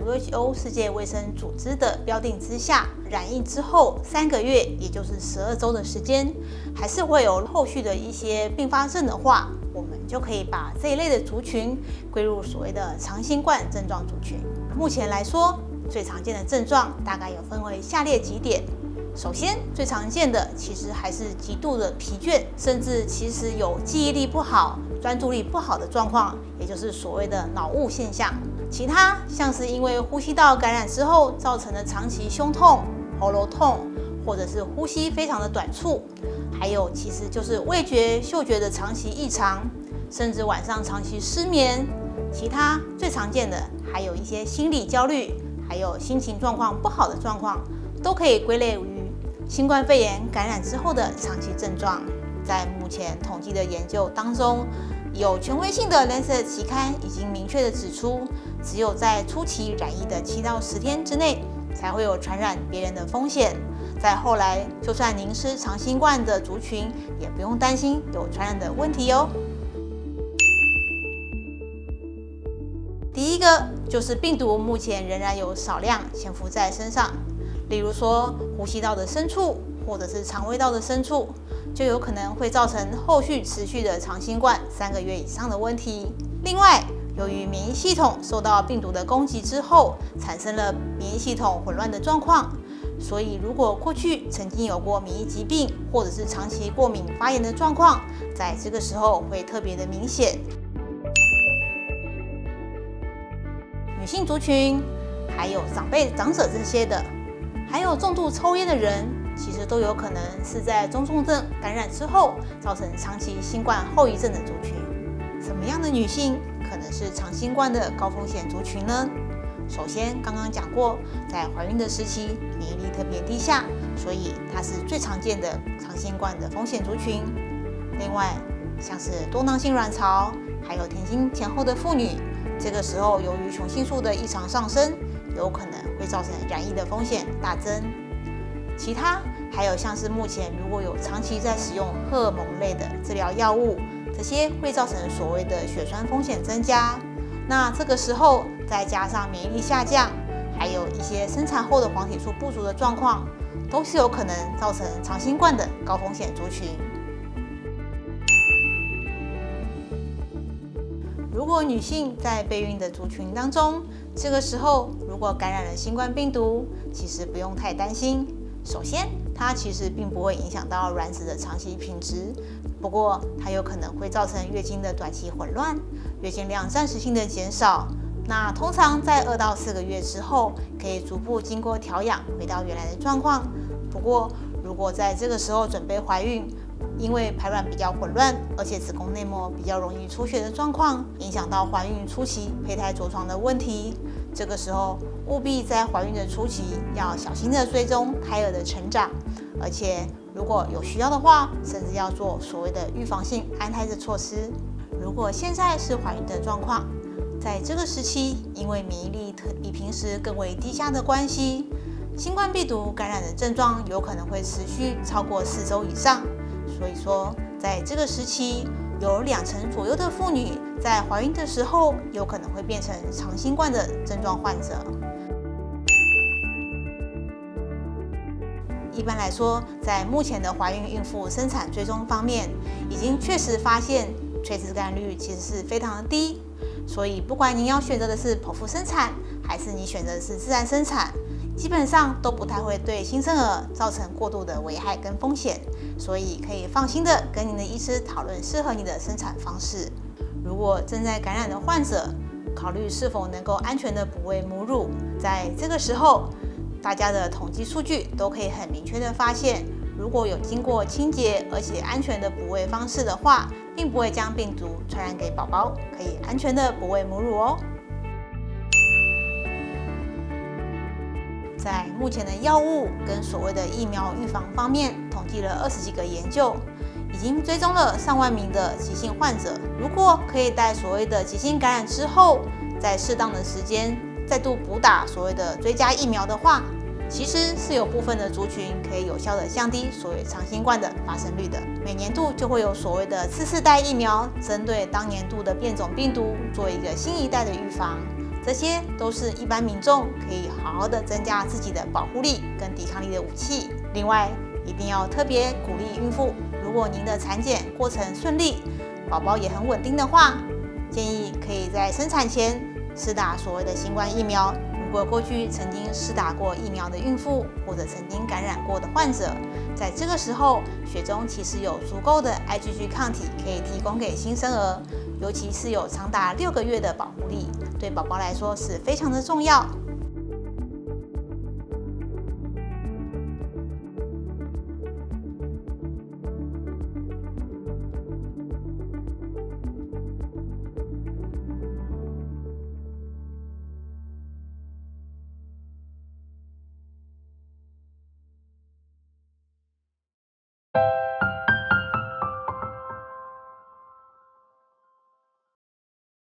WHO 世界卫生组织的标定之下，染疫之后3个月，也就是12周的时间，还是会有后续的一些并发症的话，我们就可以把这一类的族群归入所谓的长新冠症状族群。目前来说，最常见的症状大概有分为下列几点。首先，最常见的其实还是极度的疲倦，甚至其实有记忆力不好、专注力不好的状况，也就是所谓的脑雾现象。其他像是因为呼吸道感染之后造成的长期胸痛、喉咙痛，或者是呼吸非常的短促，还有其实就是味觉、嗅觉的长期异常，甚至晚上长期失眠。其他最常见的还有一些心理焦虑，还有心情状况不好的状况，都可以归类于新冠肺炎感染之后的长期症状。在目前统计的研究当中，有权威性的 Lancet 期刊已经明确的指出，只有在初期染疫的7到10天之内，才会有传染别人的风险。在后来，就算您是长新冠的族群，也不用担心有传染的问题哦。第一个就是病毒目前仍然有少量潜伏在身上，例如说呼吸道的深处或者是肠胃道的深处，就有可能会造成后续持续的长新冠3个月以上的问题。另外，由于免疫系统受到病毒的攻击之后，产生了免疫系统混乱的状况，所以如果过去曾经有过免疫疾病或者是长期过敏发炎的状况，在这个时候会特别的明显。女性族群，还有长者这些的，还有重度抽烟的人，其实都有可能是在中重症感染之后造成长期新冠后遗症的族群。什么样的女性可能是长新冠的高风险族群呢？首先，刚刚讲过，在怀孕的时期免疫力特别低下，所以它是最常见的长新冠的风险族群。另外，像是多囊性卵巢，还有停经前后的妇女，这个时候由于雄性素的异常上升，有可能会造成染疫的风险大增。其他还有像是目前如果有长期在使用荷尔蒙类的治疗药物，这些会造成所谓的血栓风险增加。那这个时候再加上免疫力下降，还有一些生产后的黄体素不足的状况，都是有可能造成长新冠的高风险族群。如果女性在备孕的族群当中，这个时候如果感染了新冠病毒，其实不用太担心。首先，它其实并不会影响到卵子的长期品质，不过它有可能会造成月经的短期混乱，月经量暂时性的减少。那通常在2到4个月之后，可以逐步经过调养回到原来的状况。不过，如果在这个时候准备怀孕，因为排卵比较混乱，而且子宫内膜比较容易出血的状况，影响到怀孕初期胚胎着床的问题。这个时候务必在怀孕的初期要小心的追踪胎儿的成长，而且如果有需要的话，甚至要做所谓的预防性安胎的措施。如果现在是怀孕的状况，在这个时期，因为免疫力比平时更为低下的关系，新冠病毒感染的症状有可能会持续超过4周以上。所以说，在这个时期，有20%左右的妇女在怀孕的时候，有可能会变成长新冠的症状患者。一般来说，在目前的怀孕孕妇生产追踪方面，已经确实发现垂直感染率其实是非常的低。所以，不管您要选择的是剖腹生产，还是你选择的是自然生产，基本上都不太会对新生儿造成过度的危害跟风险，所以可以放心的跟您的医师讨论适合你的生产方式。如果正在感染的患者，考虑是否能够安全的哺喂母乳，在这个时候，大家的统计数据都可以很明确的发现，如果有经过清洁而且安全的哺喂方式的话，并不会将病毒传染给宝宝，可以安全的哺喂母乳哦。在目前的药物跟所谓的疫苗预防方面，统计了20几个研究，已经追踪了上万名的急性患者。如果可以在所谓的急性感染之后，在适当的时间再度补打所谓的追加疫苗的话，其实是有部分的族群可以有效的降低所谓长新冠的发生率的。每年度就会有所谓的次世代疫苗，针对当年度的变种病毒做一个新一代的预防。这些都是一般民众可以好好的增加自己的保护力跟抵抗力的武器。另外，一定要特别鼓励孕妇，如果您的产检过程顺利，宝宝也很稳定的话，建议可以在生产前施打所谓的新冠疫苗。如果过去曾经施打过疫苗的孕妇，或者曾经感染过的患者，在这个时候血中其实有足够的 IgG 抗体可以提供给新生儿，尤其是有长达6个月的保护力，对宝宝来说是非常的重要。